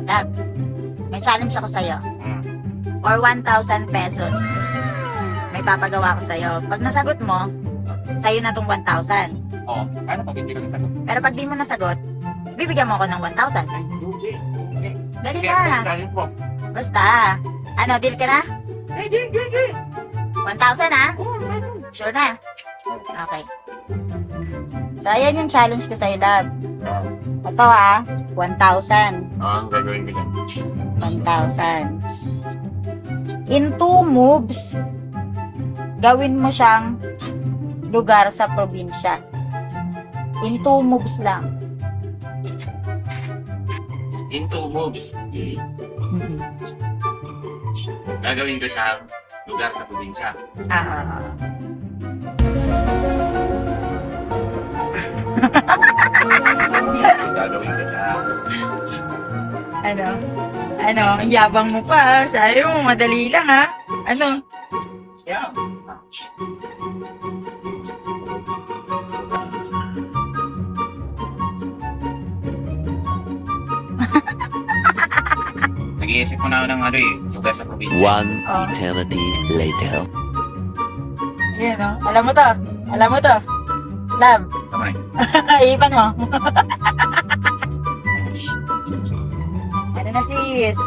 Love. May challenge ako sa'yo. For 1,000 pesos, may papagawa ko sa'yo. Pag nasagot mo, sa'yo na tong 1,000. Oo. Paano pag hindi ko nasagot? Pero pag di mo nasagot, bibigyan mo ako ng 1,000. Dali na. Challenge mo. Basta. Ano, deal ka na? 1,000 ha? Sure na? Okay. So, ayan yung challenge ko sa'yo, love. Ito ha, 1,000. Ang gagawin ko dyan. 1,000. In 2 moves, gawin mo siyang lugar sa probinsya. In 2 moves lang. In 2 moves. Gagawin ko siya lugar sa probinsya. Gagawin ko siya. Ano? Ang yabang mo pa. Sabi mo, madali lang ha. Ano? Yeah. Nag-iisip ko na ako ng lugar sa probinsya. One eternity later. Yan o. Alam mo to. Love. Kamay. Ipan mo. Ano na sis?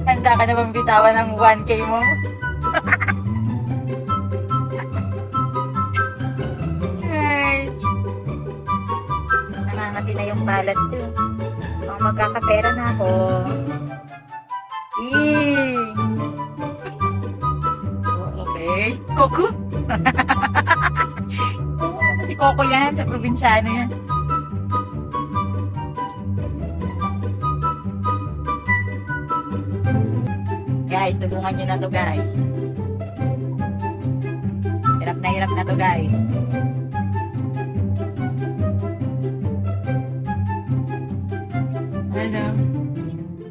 Handa ka na bang bitawan ng 1K mo? Guys. Nangangati na yung palad ko. Baka magkakapera na ako. Okay. Coco? Si Coco yan, sa probinsyano yan. Guys, tulungan nyo na to guys. Hirap na to guys.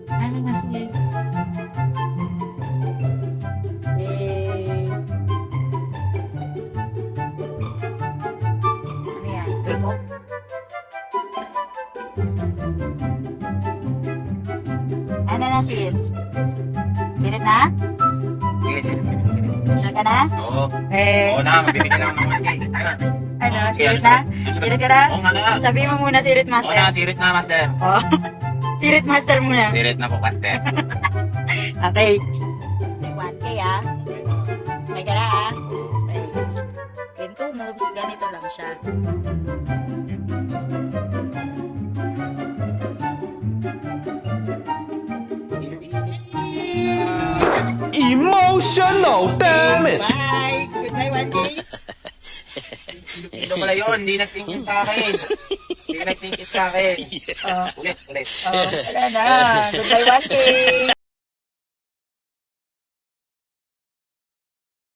Ano na sis? Ano yan? Remote? Ano na sis? Sinit na? Sige, sige. Sure ka na? Oo. Eh, Oo na, magbibigay na ako ng 1K. ano, sirit na? Sirit ka na? Oo nga na. Sabi mo muna sirit Oo na, master. sirit na, master. Oh. Sirit master muna. Sirit na po, master. Okay. 1K ah. May ka na ah. Okay. In 2 moves, ganito lang siya. Emotional damage. Bye! Goodbye 1K! Ito pala yun, hindi nagsingkit sa akin. Hindi nagsingkit sa akin. Ulit. Wala na. Goodbye 1K!